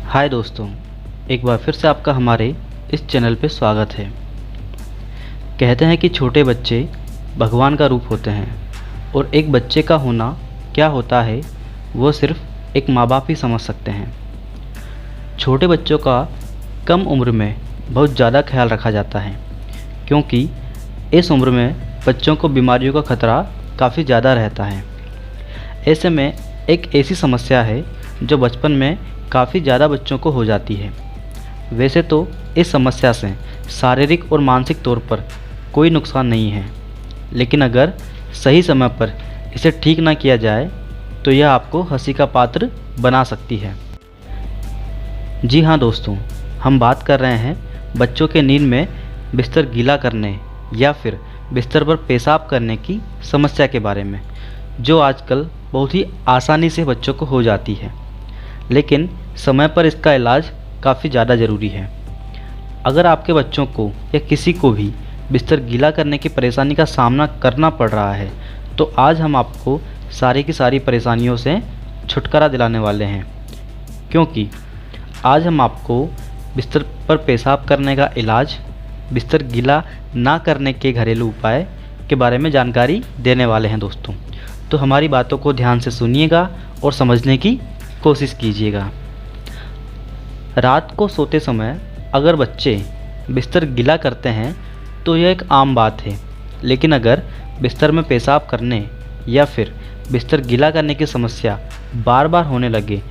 हाय दोस्तों, एक बार फिर से आपका हमारे इस चैनल पे स्वागत है। कहते हैं कि छोटे बच्चे भगवान का रूप होते हैं और एक बच्चे का होना क्या होता है वो सिर्फ एक माँ बाप ही समझ सकते हैं। छोटे बच्चों का कम उम्र में बहुत ज़्यादा ख्याल रखा जाता है क्योंकि इस उम्र में बच्चों को बीमारियों का खतरा काफ़ी ज़्यादा रहता है। ऐसे में एक ऐसी समस्या है जो बचपन में काफ़ी ज़्यादा बच्चों को हो जाती है। वैसे तो इस समस्या से शारीरिक और मानसिक तौर पर कोई नुकसान नहीं है, लेकिन अगर सही समय पर इसे ठीक ना किया जाए तो यह आपको हंसी का पात्र बना सकती है। जी हाँ दोस्तों, हम बात कर रहे हैं बच्चों के नींद में बिस्तर गीला करने या फिर बिस्तर पर पेशाब करने की समस्या के बारे में, जो आजकल बहुत ही आसानी से बच्चों को हो जाती है, लेकिन समय पर इसका इलाज काफ़ी ज़्यादा ज़रूरी है। अगर आपके बच्चों को या किसी को भी बिस्तर गीला करने की परेशानी का सामना करना पड़ रहा है तो आज हम आपको सारी की सारी परेशानियों से छुटकारा दिलाने वाले हैं, क्योंकि आज हम आपको बिस्तर पर पेशाब करने का इलाज, बिस्तर गीला ना करने के घरेलू उपाय के बारे में जानकारी देने वाले हैं दोस्तों। तो हमारी बातों को ध्यान से सुनिएगा और समझने की कोशिश कीजिएगा। रात को सोते समय अगर बच्चे बिस्तर गीला करते हैं तो यह एक आम बात है, लेकिन अगर बिस्तर में पेशाब करने या फिर बिस्तर गीला करने की समस्या बार बार होने लगे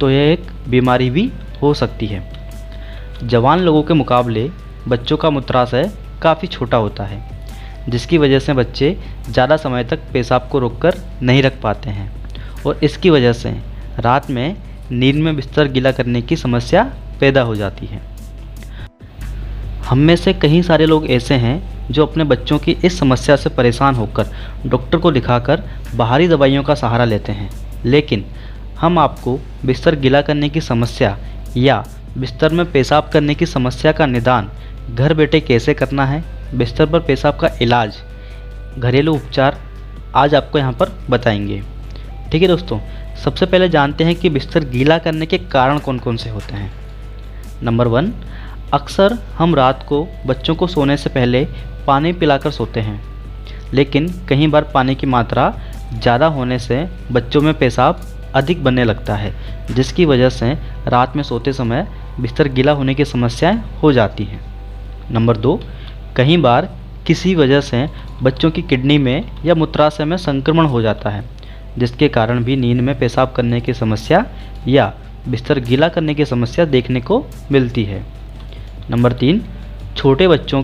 तो यह एक बीमारी भी हो सकती है। जवान लोगों के मुकाबले बच्चों का मूत्राशय काफ़ी छोटा होता है, जिसकी वजह से बच्चे ज़्यादा समय तक पेशाब को रोककर नहीं रख पाते हैं और इसकी वजह से रात में नींद में बिस्तर गीला करने की समस्या पैदा हो जाती है। हम में से कई सारे लोग ऐसे हैं जो अपने बच्चों की इस समस्या से परेशान होकर डॉक्टर को दिखाकर बाहरी दवाइयों का सहारा लेते हैं, लेकिन हम आपको बिस्तर गीला करने की समस्या या बिस्तर में पेशाब करने की समस्या का निदान घर बैठे कैसे करना है, बिस्तर पर पेशाब का इलाज, घरेलू उपचार आज आपको यहाँ पर बताएंगे। ठीक है दोस्तों, सबसे पहले जानते हैं कि बिस्तर गीला करने के कारण कौन कौन से होते हैं। नंबर 1, अक्सर हम रात को बच्चों को सोने से पहले पानी पिलाकर सोते हैं, लेकिन कई बार पानी की मात्रा ज़्यादा होने से बच्चों में पेशाब अधिक बनने लगता है, जिसकी वजह से रात में सोते समय बिस्तर गीला होने की समस्याएं हो जाती हैं। नंबर 2, कई बार किसी वजह से बच्चों की किडनी में या मूत्राशय में संक्रमण हो जाता है, जिसके कारण भी नींद में पेशाब करने की समस्या या बिस्तर गीला करने की समस्या देखने को मिलती है। नंबर 3, छोटे बच्चों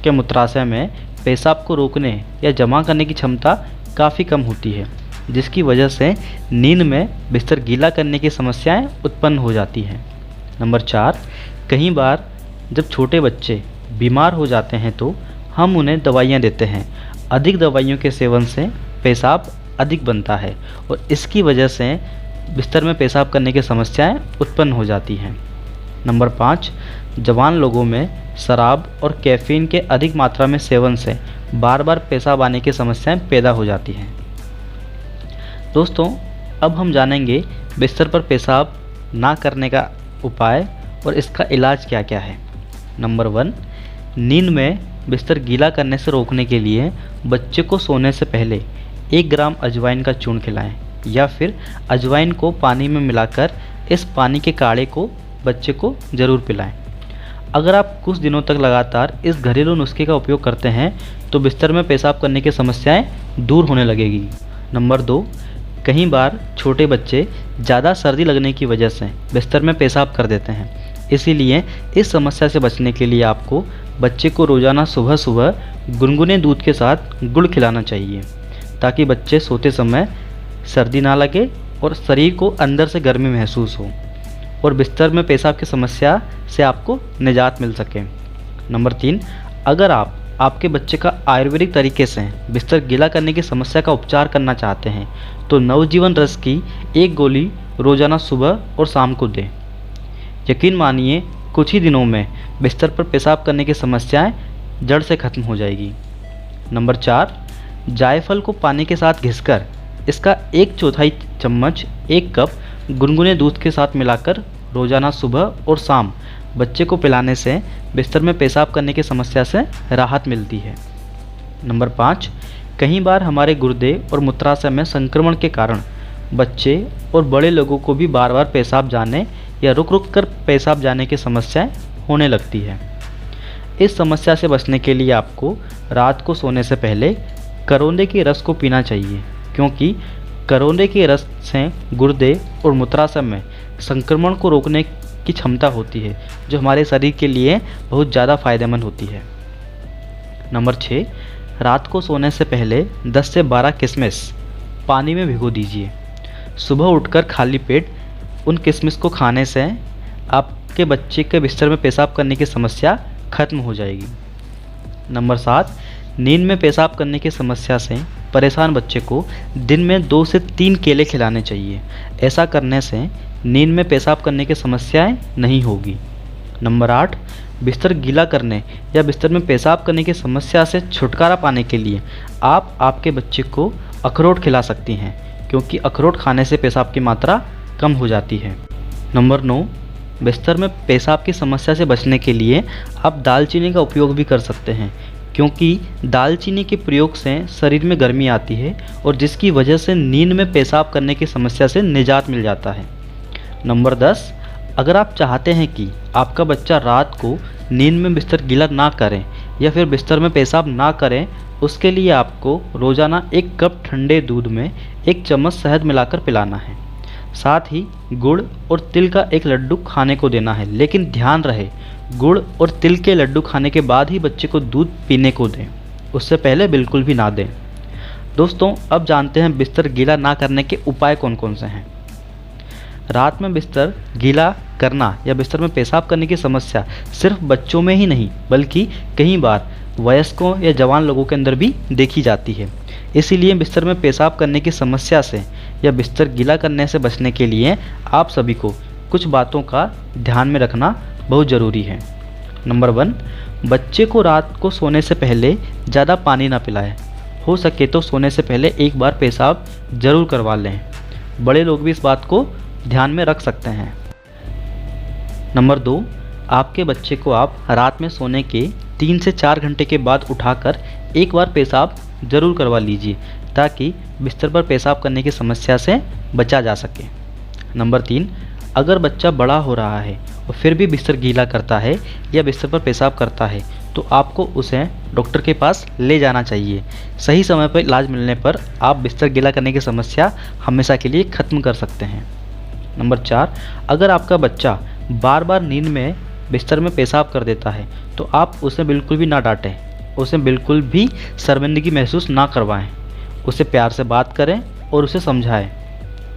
के मूत्राशय में पेशाब को रोकने या जमा करने की क्षमता काफ़ी कम होती है, जिसकी वजह से नींद में बिस्तर गीला करने की समस्याएं उत्पन्न हो जाती हैं। नंबर 4, कई बार जब छोटे बच्चे बीमार हो जाते हैं तो हम उन्हें दवाइयाँ देते हैं। अधिक दवाइयों के सेवन से पेशाब अधिक बनता है और इसकी वजह से बिस्तर में पेशाब करने की समस्याएं उत्पन्न हो जाती हैं। नंबर 5, जवान लोगों में शराब और कैफ़ीन के अधिक मात्रा में सेवन से बार बार पेशाब आने की समस्याएं पैदा हो जाती हैं। दोस्तों, अब हम जानेंगे बिस्तर पर पेशाब ना करने का उपाय और इसका इलाज क्या क्या है। नंबर 1, नींद में बिस्तर गीला करने से रोकने के लिए बच्चे को सोने से पहले 1 ग्राम अजवाइन का चूर्ण खिलाएं या फिर अजवाइन को पानी में मिलाकर इस पानी के काढ़े को बच्चे को ज़रूर पिलाएं। अगर आप कुछ दिनों तक लगातार इस घरेलू नुस्खे का उपयोग करते हैं तो बिस्तर में पेशाब करने की समस्याएं दूर होने लगेगी। नंबर 2, कई बार छोटे बच्चे ज़्यादा सर्दी लगने की वजह से बिस्तर में पेशाब कर देते हैं, इसीलिए इस समस्या से बचने के लिए आपको बच्चे को रोज़ाना सुबह सुबह गुनगुने दूध के साथ गुड़ खिलाना चाहिए, ताकि बच्चे सोते समय सर्दी ना लगे और शरीर को अंदर से गर्मी महसूस हो और बिस्तर में पेशाब की समस्या से आपको निजात मिल सके। नंबर 3, अगर आप आपके बच्चे का आयुर्वेदिक तरीके से बिस्तर गीला करने की समस्या का उपचार करना चाहते हैं तो नवजीवन रस की 1 गोली रोज़ाना सुबह और शाम को दें। यकीन मानिए कुछ ही दिनों में बिस्तर पर पेशाब करने की समस्याएं जड़ से ख़त्म हो जाएगी। नंबर 4, जायफल को पानी के साथ घिसकर इसका 1/4 चम्मच 1 कप गुनगुने दूध के साथ मिलाकर रोज़ाना सुबह और शाम बच्चे को पिलाने से बिस्तर में पेशाब करने की समस्या से राहत मिलती है। नंबर 5, कई बार हमारे गुर्दे और मूत्राशय में संक्रमण के कारण बच्चे और बड़े लोगों को भी बार बार पेशाब जाने या रुक रुक कर पेशाब जाने की समस्याएं होने लगती है। इस समस्या से बचने के लिए आपको रात को सोने से पहले करौंदे के रस को पीना चाहिए, क्योंकि करौंदे के रस से गुर्दे और मूत्राशय में संक्रमण को रोकने की क्षमता होती है, जो हमारे शरीर के लिए बहुत ज़्यादा फायदेमंद होती है। नंबर 6, रात को सोने से पहले 10 से 12 किशमिश पानी में भिगो दीजिए। सुबह उठकर खाली पेट उन किशमिश को खाने से आपके बच्चे के बिस्तर में पेशाब करने की समस्या खत्म हो जाएगी। नंबर 7, नींद में पेशाब करने की समस्या से परेशान बच्चे को दिन में 2 से 3 केले खिलाने चाहिए। ऐसा करने से नींद में पेशाब करने की समस्याएं नहीं होगी। नंबर 8, बिस्तर गीला करने या बिस्तर में पेशाब करने की समस्या से छुटकारा पाने के लिए आप आपके बच्चे को अखरोट खिला सकती हैं, क्योंकि अखरोट खाने से पेशाब की मात्रा कम हो जाती है। नंबर 9, बिस्तर में पेशाब की समस्या से बचने के लिए आप दालचीनी का उपयोग भी कर सकते हैं, क्योंकि दालचीनी के प्रयोग से शरीर में गर्मी आती है और जिसकी वजह से नींद में पेशाब करने की समस्या से निजात मिल जाता है। नंबर 10, अगर आप चाहते हैं कि आपका बच्चा रात को नींद में बिस्तर गीला ना करें या फिर बिस्तर में पेशाब ना करें, उसके लिए आपको रोज़ाना 1 कप ठंडे दूध में 1 चम्मच शहद मिलाकर पिलाना है। साथ ही गुड़ और तिल का 1 लड्डू खाने को देना है, लेकिन ध्यान रहे गुड़ और तिल के लड्डू खाने के बाद ही बच्चे को दूध पीने को दें, उससे पहले बिल्कुल भी ना दें। दोस्तों, अब जानते हैं बिस्तर गीला ना करने के उपाय कौन कौन से हैं। रात में बिस्तर गीला करना या बिस्तर में पेशाब करने की समस्या सिर्फ बच्चों में ही नहीं, बल्कि कई बार वयस्कों या जवान लोगों के अंदर भी देखी जाती है। इसीलिए बिस्तर में पेशाब करने की समस्या से या बिस्तर गीला करने से बचने के लिए आप सभी को कुछ बातों का ध्यान में रखना बहुत ज़रूरी है। नंबर 1, बच्चे को रात को सोने से पहले ज़्यादा पानी ना पिलाएं। हो सके तो सोने से पहले 1 बार पेशाब ज़रूर करवा लें। बड़े लोग भी इस बात को ध्यान में रख सकते हैं। नंबर 2, आपके बच्चे को आप रात में सोने के 3 से 4 घंटे के बाद उठाकर 1 बार पेशाब ज़रूर करवा लीजिए, ताकि बिस्तर पर पेशाब करने की समस्या से बचा जा सके। नंबर 3, अगर बच्चा बड़ा हो रहा है और फिर भी बिस्तर गीला करता है या बिस्तर पर पेशाब करता है, तो आपको उसे डॉक्टर के पास ले जाना चाहिए। सही समय पर इलाज मिलने पर आप बिस्तर गीला करने की समस्या हमेशा के लिए ख़त्म कर सकते हैं। नंबर 4, अगर आपका बच्चा बार बार नींद में बिस्तर में पेशाब कर देता है, तो आप उसे बिल्कुल भी ना डांटें, उसे बिल्कुल भी शर्मिंदगी महसूस ना करवाएं। उसे प्यार से बात करें और उसे समझाएं।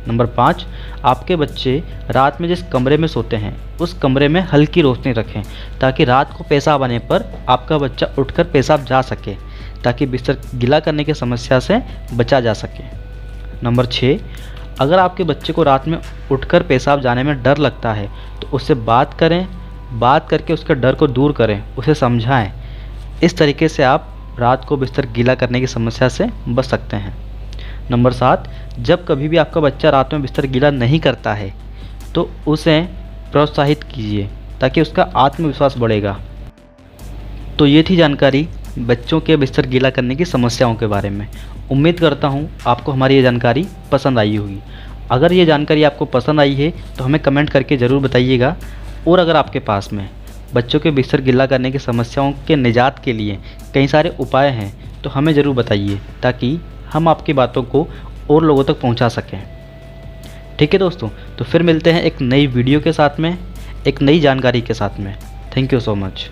नंबर 5, आपके बच्चे रात में जिस कमरे में सोते हैं उस कमरे में हल्की रोशनी रखें, ताकि रात को पेशाब आने पर आपका बच्चा उठकर पेशाब जा सके, ताकि बिस्तर गीला करने की समस्या से बचा जा सके। नंबर 6, अगर आपके बच्चे को रात में उठकर पेशाब जाने में डर लगता है, तो उससे बात करें, बात करके उसके डर को दूर करें, उसे समझाएं। इस तरीके से आप रात को बिस्तर गीला करने की समस्या से बच सकते हैं। नंबर 7, जब कभी भी आपका बच्चा रात में बिस्तर गीला नहीं करता है, तो उसे प्रोत्साहित कीजिए, ताकि उसका आत्मविश्वास बढ़ेगा। तो ये थी जानकारी बच्चों के बिस्तर गीला करने की समस्याओं के बारे में। उम्मीद करता हूँ आपको हमारी ये जानकारी पसंद आई होगी। अगर ये जानकारी आपको पसंद आई है तो हमें कमेंट करके ज़रूर बताइएगा, और अगर आपके पास में बच्चों के बिस्तर गीला करने की समस्याओं के निजात के लिए कई सारे उपाय हैं, तो हमें ज़रूर बताइए, ताकि हम आपकी बातों को और लोगों तक पहुंचा सकें। ठीक है दोस्तों, तो फिर मिलते हैं एक नई वीडियो के साथ में, एक नई जानकारी के साथ में। Thank you so much.